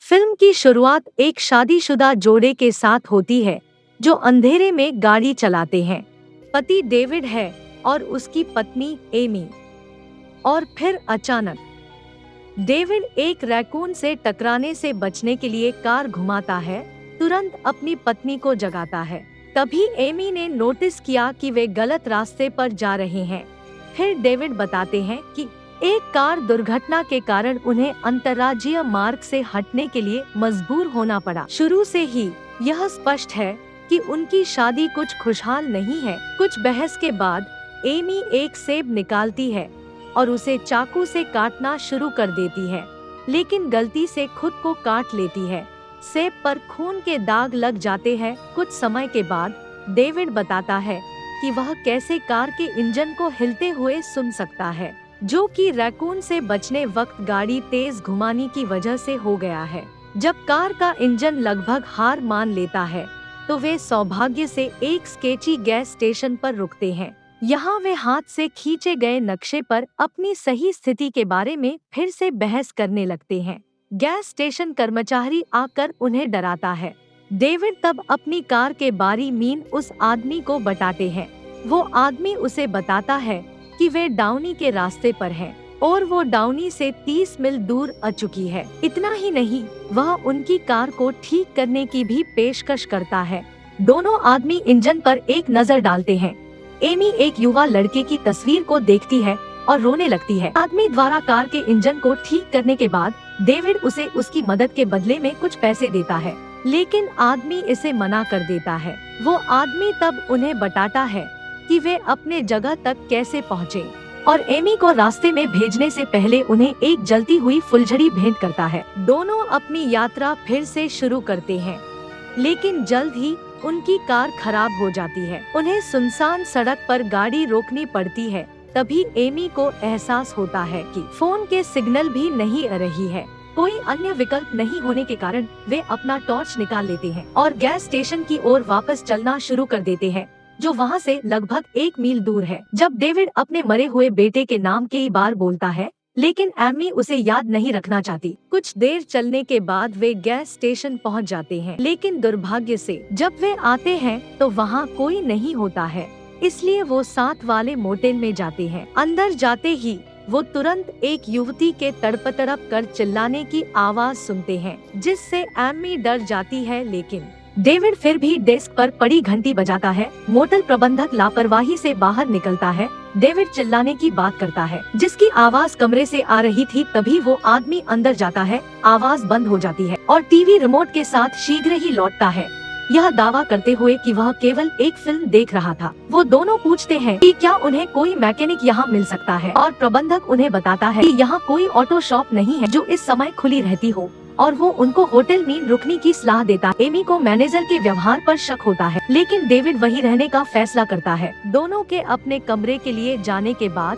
Film की शुरुआत एक शादीशुदा जोड़े के साथ होती है जो अंधेरे में गाड़ी चलाते हैं। पति डेविड है और उसकी पत्नी एमी। और फिर अचानक डेविड एक रैकून से टकराने से बचने के लिए कार घुमाता है, तुरंत अपनी पत्नी को जगाता है। तभी एमी ने नोटिस किया कि वे गलत रास्ते पर जा रहे हैं। फिर डेविड बताते हैं कि एक कार दुर्घटना के कारण उन्हें अंतर्राज्यीय मार्ग से हटने के लिए मजबूर होना पड़ा। शुरू से ही यह स्पष्ट है कि उनकी शादी कुछ खुशहाल नहीं है। कुछ बहस के बाद एमी एक सेब निकालती है और उसे चाकू से काटना शुरू कर देती है, लेकिन गलती से खुद को काट लेती है। सेब पर खून के दाग लग जाते हैं। कुछ समय के बाद डेविड बताता है कि वह कैसे कार के इंजन को हिलते हुए सुन सकता है, जो कि रैकून से बचने वक्त गाड़ी तेज घुमाने की वजह से हो गया है। जब कार का इंजन लगभग हार मान लेता है तो वे सौभाग्य से एक स्केची गैस स्टेशन पर रुकते हैं। यहाँ वे हाथ से खींचे गए नक्शे पर अपनी सही स्थिति के बारे में फिर से बहस करने लगते हैं। गैस स्टेशन कर्मचारी आकर उन्हें डराता है। डेविड तब अपनी कार के बारी मीन उस आदमी को बताते हैं। वो आदमी उसे बताता है कि वे डाउनी के रास्ते पर हैं और वो डाउनी से 30 मील दूर आ चुकी है। इतना ही नहीं, वह उनकी कार को ठीक करने की भी पेशकश करता है। दोनों आदमी इंजन पर एक नजर डालते हैं। एमी एक युवा लड़के की तस्वीर को देखती है और रोने लगती है। आदमी द्वारा कार के इंजन को ठीक करने के बाद डेविड उसे उसकी मदद के बदले में कुछ पैसे देता है, लेकिन आदमी इसे मना कर देता है। वो आदमी तब उन्हें बताता है कि वे अपने जगह तक कैसे पहुँचे और एमी को रास्ते में भेजने से पहले उन्हें एक जलती हुई फुलझड़ी भेंट करता है। दोनों अपनी यात्रा फिर से शुरू करते हैं, लेकिन जल्द ही उनकी कार खराब हो जाती है। उन्हें सुनसान सड़क पर गाड़ी रोकनी पड़ती है। तभी एमी को एहसास होता है कि फोन के सिग्नल भी नहीं आ रही है। कोई अन्य विकल्प नहीं होने के कारण वे अपना टॉर्च निकाल लेते हैं और गैस स्टेशन की ओर वापस चलना शुरू कर देते हैं, जो वहाँ से लगभग 1 मील दूर है। जब डेविड अपने मरे हुए बेटे के नाम कई बार बोलता है, लेकिन एमी उसे याद नहीं रखना चाहती। कुछ देर चलने के बाद वे गैस स्टेशन पहुंच जाते हैं, लेकिन दुर्भाग्य से जब वे आते हैं तो वहां कोई नहीं होता है, इसलिए वो साथ वाले मोटेल में जाते हैं। अंदर जाते ही वो तुरंत एक युवती के तड़प कर चिल्लाने की आवाज सुनते हैं, जिससे एमी डर जाती है। लेकिन डेविड फिर भी डेस्क पर पड़ी घंटी बजाता है। मोटेल प्रबंधक लापरवाही से बाहर निकलता है। डेविड चिल्लाने की बात करता है, जिसकी आवाज कमरे से आ रही थी। तभी वो आदमी अंदर जाता है, आवाज बंद हो जाती है और टीवी रिमोट के साथ शीघ्र ही लौटता है, यह दावा करते हुए कि वह केवल एक फिल्म देख रहा था। वो दोनों पूछते हैं कि क्या उन्हें कोई मैकेनिक यहाँ मिल सकता है, और प्रबंधक उन्हें बताता है कि यहाँ कोई ऑटो शॉप नहीं है जो इस समय खुली रहती हो, और वो उनको होटल में रुकने की सलाह देता है। एमी को मैनेजर के व्यवहार पर शक होता है, लेकिन डेविड वहीं रहने का फैसला करता है। दोनों के अपने कमरे के लिए जाने के बाद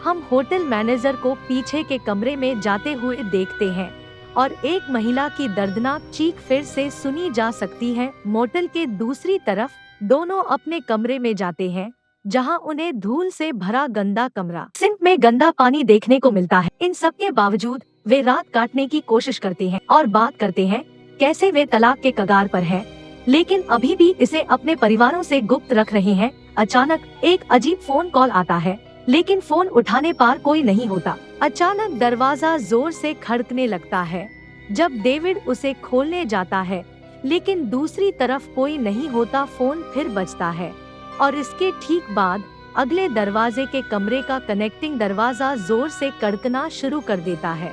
हम होटल मैनेजर को पीछे के कमरे में जाते हुए देखते हैं और एक महिला की दर्दनाक चीख फिर से सुनी जा सकती है। मोटेल के दूसरी तरफ दोनों अपने कमरे में जाते हैं, जहां उन्हें धूल से भरा गंदा कमरा, सिंक में गंदा पानी देखने को मिलता है। इन सब के बावजूद वे रात काटने की कोशिश करते हैं और बात करते हैं कैसे वे तलाक के कगार पर हैं, लेकिन अभी भी इसे अपने परिवारों से गुप्त रख रहे हैं। अचानक एक अजीब फोन कॉल आता है, लेकिन फोन उठाने पर कोई नहीं होता। अचानक दरवाजा जोर से खड़कने लगता है। जब डेविड उसे खोलने जाता है, लेकिन दूसरी तरफ कोई नहीं होता। फोन फिर बजता है और इसके ठीक बाद अगले दरवाजे के कमरे का कनेक्टिंग दरवाजा जोर से कड़कना शुरू कर देता है।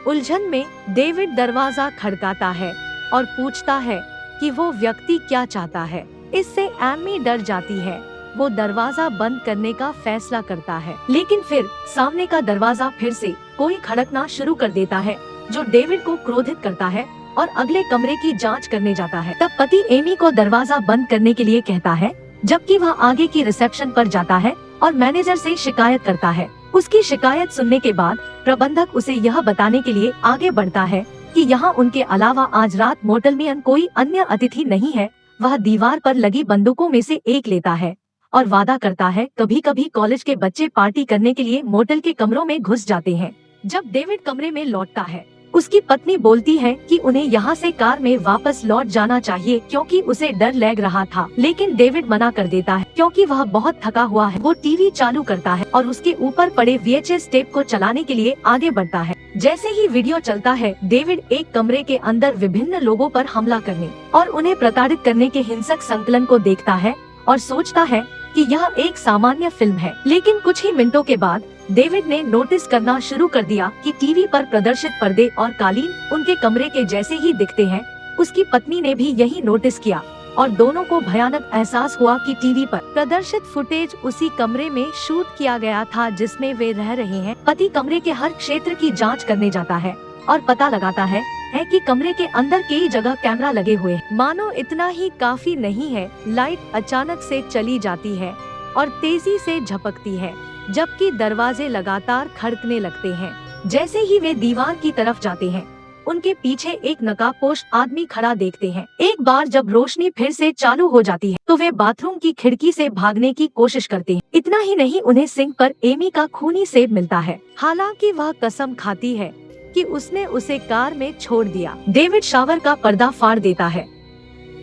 उलझन में डेविड दरवाजा खड़काता है और पूछता है कि वो व्यक्ति क्या चाहता है। इससे एमी डर जाती है। वो दरवाजा बंद करने का फैसला करता है, लेकिन फिर सामने का दरवाजा फिर से कोई खड़कना शुरू कर देता है, जो डेविड को क्रोधित करता है और अगले कमरे की जांच करने जाता है। तब पति एमी को दरवाजा बंद करने के लिए कहता है, जबकि वह आगे की रिसेप्शन पर जाता है और मैनेजर से शिकायत करता है। उसकी शिकायत सुनने के बाद प्रबंधक उसे यह बताने के लिए आगे बढ़ता है कि यहाँ उनके अलावा आज रात मोटेल में कोई अन्य अतिथि नहीं है। वह दीवार पर लगी बंदूकों में से एक लेता है और वादा करता है कभी कभी कॉलेज के बच्चे पार्टी करने के लिए मोटेल के कमरों में घुस जाते हैं। जब डेविड कमरे में लौटता है, उसकी पत्नी बोलती है कि उन्हें यहाँ से कार में वापस लौट जाना चाहिए क्योंकि उसे डर लग रहा था, लेकिन डेविड मना कर देता है क्योंकि वह बहुत थका हुआ है। वो टीवी चालू करता है और उसके ऊपर पड़े VHS टेप को चलाने के लिए आगे बढ़ता है। जैसे ही वीडियो चलता है, डेविड एक कमरे के अंदर विभिन्न लोगों पर हमला करने और उन्हें प्रताड़ित करने के हिंसक संकलन को देखता है और सोचता है कि यह एक सामान्य फिल्म है। लेकिन कुछ ही मिनटों के बाद डेविड ने नोटिस करना शुरू कर दिया कि टीवी पर प्रदर्शित पर्दे और कालीन उनके कमरे के जैसे ही दिखते हैं। उसकी पत्नी ने भी यही नोटिस किया और दोनों को भयानक एहसास हुआ कि टीवी पर प्रदर्शित फुटेज उसी कमरे में शूट किया गया था जिसमें वे रह रहे हैं। पति कमरे के हर क्षेत्र की जांच करने जाता है और पता लगाता है कि कमरे के अंदर कई जगह कैमरा लगे हुए हैं। मानो इतना ही काफी नहीं है, लाइट अचानक से चली जाती है और तेजी से झपकती है, जबकि दरवाजे लगातार खड़कने लगते हैं। जैसे ही वे दीवार की तरफ जाते हैं, उनके पीछे एक नकाबपोश आदमी खड़ा देखते हैं। एक बार जब रोशनी फिर से चालू हो जाती है तो वे बाथरूम की खिड़की से भागने की कोशिश करते हैं। इतना ही नहीं, उन्हें सिंक पर एमी का खूनी सेब मिलता है। हालांकि वह कसम खाती है कि उसने उसे कार में छोड़ दिया। डेविड शावर का पर्दा फाड़ देता है,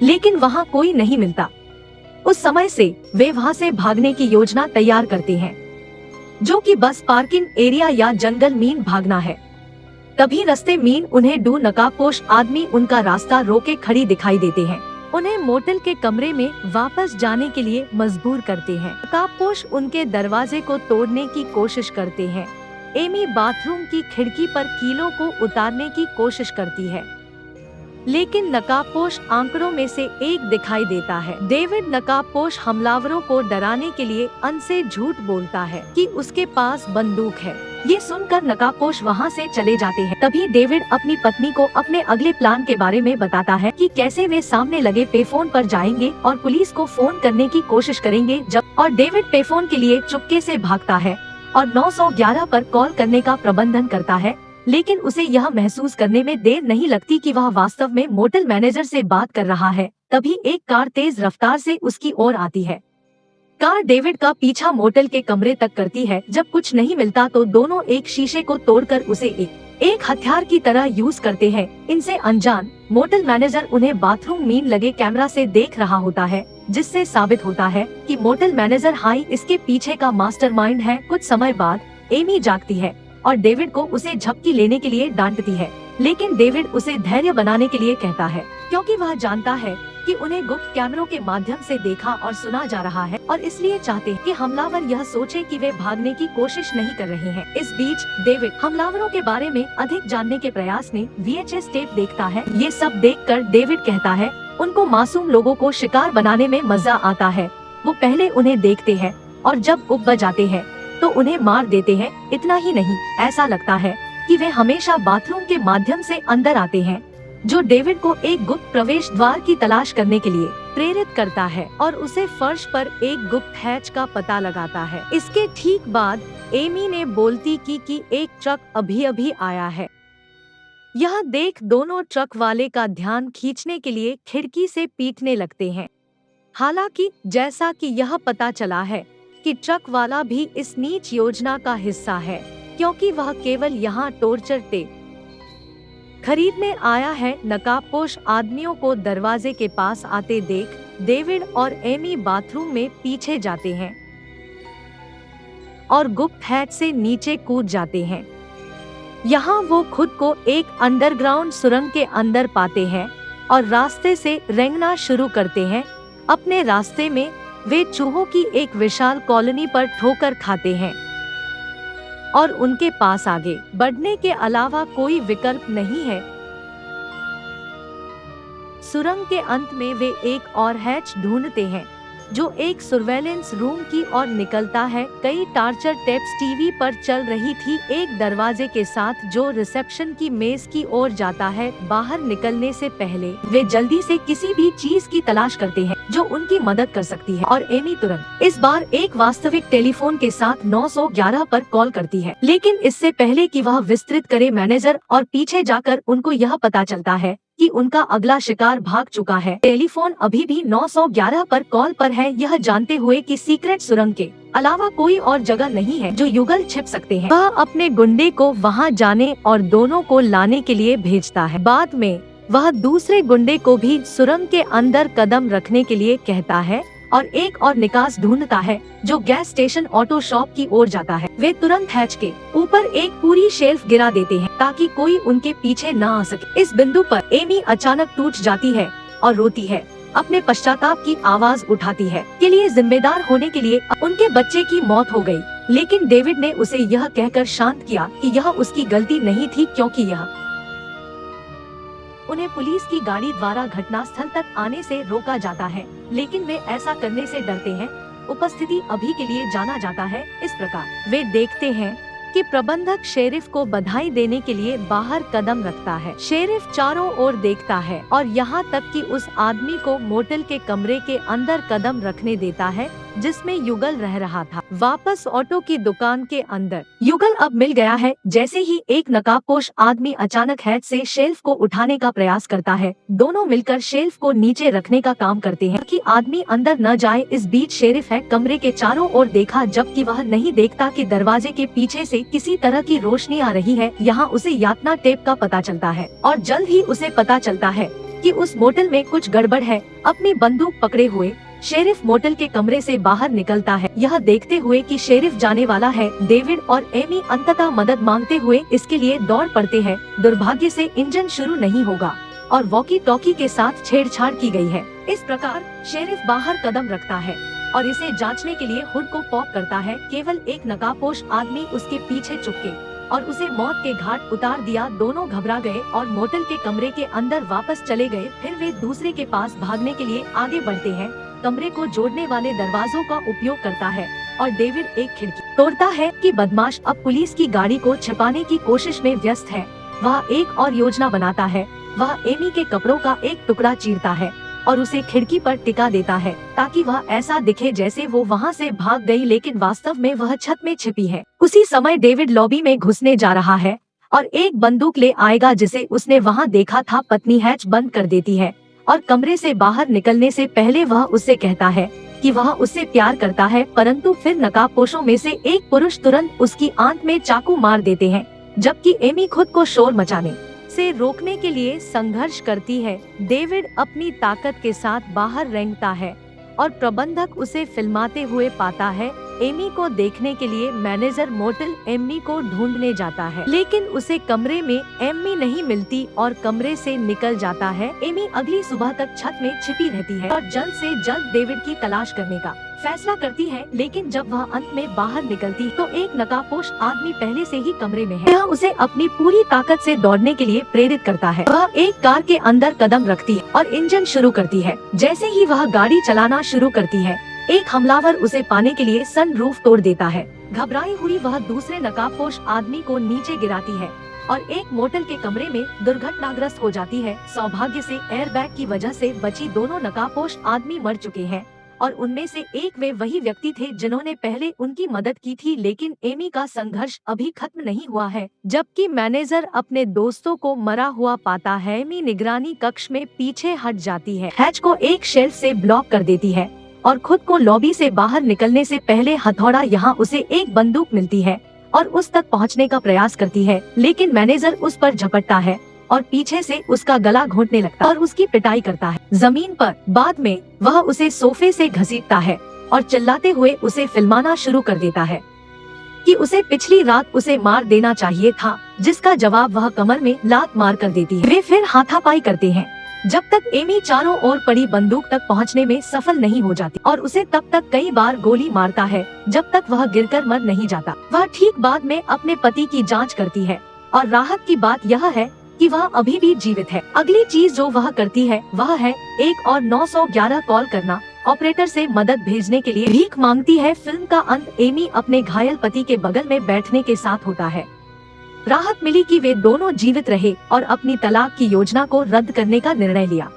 लेकिन वहाँ कोई नहीं मिलता। उस समय से वे वहाँ से भागने की योजना तैयार करते हैं, जो कि बस पार्किंग एरिया या जंगल मीन भागना है। तभी रास्ते मीन उन्हें दो नकाबपोश आदमी उनका रास्ता रोके खड़ी दिखाई देते हैं। उन्हें मोटेल के कमरे में वापस जाने के लिए मजबूर करते हैं। नकाबपोश उनके दरवाजे को तोड़ने की कोशिश करते हैं। एमी बाथरूम की खिड़की पर कीलों को उतारने की कोशिश करती है, लेकिन नकाबपोश आंकड़ों में से एक दिखाई देता है। डेविड नकाबपोश हमलावरों को डराने के लिए उनसे झूठ बोलता है कि उसके पास बंदूक है। ये सुनकर नकाबपोश वहाँ से चले जाते हैं। तभी डेविड अपनी पत्नी को अपने अगले प्लान के बारे में बताता है कि कैसे वे सामने लगे पेफोन पर जाएंगे और पुलिस को फोन करने की कोशिश करेंगे। और डेविड पेफोन के लिए चुपके से भागता है और 911 पर कॉल करने का प्रबंधन करता है, लेकिन उसे यह महसूस करने में देर नहीं लगती कि वह वास्तव में मोटेल मैनेजर से बात कर रहा है। तभी एक कार तेज रफ्तार से उसकी ओर आती है। कार डेविड का पीछा मोटेल के कमरे तक करती है। जब कुछ नहीं मिलता तो दोनों एक शीशे को तोड़कर उसे एक हथियार की तरह यूज करते हैं। इनसे अनजान मोटेल मैनेजर उन्हें बाथरूम मीन लगे कैमरा से देख रहा होता है, जिससे साबित होता है कि मोटेल मैनेजर हाई इसके पीछे का मास्टरमाइंड है। कुछ समय बाद एमी जागती है और डेविड को उसे झपकी लेने के लिए डांटती है, लेकिन डेविड उसे धैर्य बनाने के लिए कहता है क्योंकि वह जानता है कि उन्हें गुप्त कैमरों के माध्यम से देखा और सुना जा रहा है और इसलिए चाहते हैं कि हमलावर यह सोचे कि वे भागने की कोशिश नहीं कर रहे हैं। इस बीच डेविड हमलावरों के बारे में अधिक जानने के प्रयास में VHS टेप देखता है। ये सब देखकर डेविड कहता है उनको मासूम लोगों को शिकार बनाने में मजा आता है। वो पहले उन्हें देखते हैं और जब उब जाते हैं तो उन्हें मार देते हैं। इतना ही नहीं, ऐसा लगता है कि वे हमेशा बाथरूम के माध्यम से अंदर आते हैं, जो डेविड को एक गुप्त प्रवेश द्वार की तलाश करने के लिए प्रेरित करता है और उसे फर्श पर एक गुप्त हैच का पता लगाता है। इसके ठीक बाद एमी ने बोलती कि एक ट्रक अभी अभी आया है। यह देख दोनों ट्रक वाले का ध्यान खींचने के लिए खिड़की से पीटने लगते हैं। हालांकि जैसा कि यह पता चला है कि ट्रक वाला भी इस नीच योजना का हिस्सा है, क्योंकि वह केवल यहाँ टॉर्चर टेप खरीदने आया है। नकाबपोश आदमियों को दरवाजे के पास आते देख डेविड और एमी बाथरूम में पीछे जाते हैं और गुप्त हैच से नीचे कूद जाते हैं। यहाँ वो खुद को एक अंडरग्राउंड सुरंग के अंदर पाते हैं और रास्ते से रेंगना शुरू करते हैं। अपने रास्ते में वे चूहों की एक विशाल कॉलोनी पर ठोकर खाते हैं और उनके पास आगे बढ़ने के अलावा कोई विकल्प नहीं है। सुरंग के अंत में वे एक और हैच ढूंढते हैं, जो एक सर्वेलेंस रूम की ओर निकलता है। कई टार्चर टेप्स टीवी पर चल रही थी, एक दरवाजे के साथ जो रिसेप्शन की मेज की ओर जाता है। बाहर निकलने से पहले वे जल्दी से किसी भी चीज की तलाश करते हैं जो उनकी मदद कर सकती है और एमी तुरंत इस बार एक वास्तविक टेलीफोन के साथ 911 पर कॉल करती है। लेकिन इससे पहले कि वह विस्तृत करे मैनेजर और पीछे जाकर उनको यह पता चलता है कि उनका अगला शिकार भाग चुका है। टेलीफोन अभी भी 911 पर कॉल पर है, यह जानते हुए कि सीक्रेट सुरंग के अलावा कोई और जगह नहीं है जो युगल छिप सकते हैं। वह अपने गुंडे को वहां जाने और दोनों को लाने के लिए भेजता है। बाद में वह दूसरे गुंडे को भी सुरंग के अंदर कदम रखने के लिए कहता है और एक और निकास ढूंढता है जो गैस स्टेशन ऑटो शॉप की ओर जाता है। वे तुरंत हैच के ऊपर एक पूरी शेल्फ गिरा देते हैं ताकि कोई उनके पीछे न आ सके। इस बिंदु पर एमी अचानक टूट जाती है और रोती है, अपने पश्चाताप की आवाज उठाती है के लिए जिम्मेदार होने के लिए उनके बच्चे की मौत हो गई। लेकिन डेविड ने उसे यह कहकर शांत किया कि यह उसकी गलती नहीं थी, क्योंकि यह उन्हें पुलिस की गाड़ी द्वारा घटनास्थल तक आने से रोका जाता है, लेकिन वे ऐसा करने से डरते हैं। उपस्थिति अभी के लिए जाना जाता है। इस प्रकार वे देखते हैं कि प्रबंधक शेरिफ को बधाई देने के लिए बाहर कदम रखता है। शेरिफ चारों ओर देखता है और यहाँ तक कि उस आदमी को मोटेल के कमरे के अंदर कदम रखने देता है जिसमें युगल रह रहा था। वापस ऑटो की दुकान के अंदर युगल अब मिल गया है। जैसे ही एक नकाबपोश आदमी अचानक हैच से शेल्फ को उठाने का प्रयास करता है, दोनों मिलकर शेल्फ को नीचे रखने का काम करते हैं कि आदमी अंदर न जाए। इस बीच शेरिफ है कमरे के चारों ओर देखा, जबकि वह नहीं देखता कि दरवाजे के पीछे से किसी तरह की रोशनी आ रही है। यहाँ उसे यातना टेप का पता चलता है और जल्द ही उसे पता चलता है कि उस मोटेल में कुछ गड़बड़ है। अपनी बंदूक पकड़े हुए शेरिफ मोटेल के कमरे से बाहर निकलता है, यह देखते हुए कि शेरिफ जाने वाला है। डेविड और एमी अंततः मदद मांगते हुए इसके लिए दौड़ पड़ते हैं। दुर्भाग्य से इंजन शुरू नहीं होगा और वॉकी टॉकी के साथ छेड़छाड़ की गई है। इस प्रकार शेरिफ बाहर कदम रखता है और इसे जांचने के लिए हुड को पॉप करता है। केवल एक नकाबपोश आदमी उसके पीछे चुपके और उसे मौत के घाट उतार दिया। दोनों घबरा गए और मोटेल के कमरे के अंदर वापस चले गए। फिर वे दूसरे के पास भागने के लिए आगे बढ़ते हैं। कमरे को जोड़ने वाले दरवाजों का उपयोग करता है और डेविड एक खिड़की तोड़ता है कि बदमाश अब पुलिस की गाड़ी को छिपाने की कोशिश में व्यस्त है। वह एक और योजना बनाता है। वह एमी के कपड़ों का एक टुकड़ा चीरता है और उसे खिड़की पर टिका देता है ताकि वह ऐसा दिखे जैसे वो वहाँ से भाग गई, लेकिन वास्तव में वह छत में छिपी है। उसी समय डेविड लॉबी में घुसने जा रहा है और एक बंदूक ले आएगा जिसे उसने वहाँ देखा था। पत्नी हैच बंद कर देती है और कमरे से बाहर निकलने से पहले वह उससे कहता है कि वह उससे प्यार करता है, परंतु फिर नकाबपोशों में से एक पुरुष तुरंत उसकी आंत में चाकू मार देते हैं, जबकि एमी खुद को शोर मचाने से रोकने के लिए संघर्ष करती है। डेविड अपनी ताकत के साथ बाहर रेंगता है और प्रबंधक उसे फिल्माते हुए पाता है। एमी को देखने के लिए मैनेजर मोटेल एमी को ढूंढने जाता है, लेकिन उसे कमरे में एमी नहीं मिलती और कमरे से निकल जाता है। एमी अगली सुबह तक छत में छिपी रहती है और जल्द से जल्द डेविड की तलाश करने का फैसला करती है, लेकिन जब वह अंत में बाहर निकलती तो एक नकाबपोश आदमी पहले से ही कमरे में है। यह उसे अपनी पूरी ताकत से दौड़ने के लिए प्रेरित करता है। वह एक कार के अंदर कदम रखती है और इंजन शुरू करती है। जैसे ही वह गाड़ी चलाना शुरू करती है, एक हमलावर उसे पाने के लिए सनरूफ तोड़ देता है। घबराई हुई वह दूसरे नकाबपोश आदमी को नीचे गिराती है और एक मोटेल के कमरे में दुर्घटनाग्रस्त हो जाती है। सौभाग्य से एयरबैग की वजह से बची दोनों नकाबपोश आदमी मर चुके हैं और उनमें से एक वे वही व्यक्ति थे जिन्होंने पहले उनकी मदद की थी। लेकिन एमी का संघर्ष अभी खत्म नहीं हुआ है। जबकि मैनेजर अपने दोस्तों को मरा हुआ पाता है, एमी निगरानी कक्ष में पीछे हट जाती है, हैच को एक शेल्फ से ब्लॉक कर देती है और खुद को लॉबी से बाहर निकलने से पहले हथौड़ा यहाँ उसे एक बंदूक मिलती है और उस तक पहुँचने का प्रयास करती है, लेकिन मैनेजर उस पर झपटता है और पीछे से उसका गला घोंटने लगता है और उसकी पिटाई करता है जमीन पर। बाद में वह उसे सोफे से घसीटता है और चिल्लाते हुए उसे फिल्माना शुरू कर देता है कि उसे पिछली रात उसे मार देना चाहिए था, जिसका जवाब वह कमर में लात मार कर देती है। वे फिर हाथापाई करते हैं जब तक एमी चारों ओर पड़ी बंदूक तक पहुंचने में सफल नहीं हो जाती और उसे तब तक कई बार गोली मारता है जब तक वह गिरकर मर नहीं जाता। वह ठीक बाद में अपने पति की जांच करती है और राहत की बात यह है कि वह अभी भी जीवित है। अगली चीज जो वह करती है वह है एक और 911 कॉल करना, ऑपरेटर से मदद भेजने के लिए भीख मांगती है। फिल्म का अंत एमी अपने घायल पति के बगल में बैठने के साथ होता है। राहत मिली कि वे दोनों जीवित रहे और अपनी तलाक की योजना को रद्द करने का निर्णय लिया।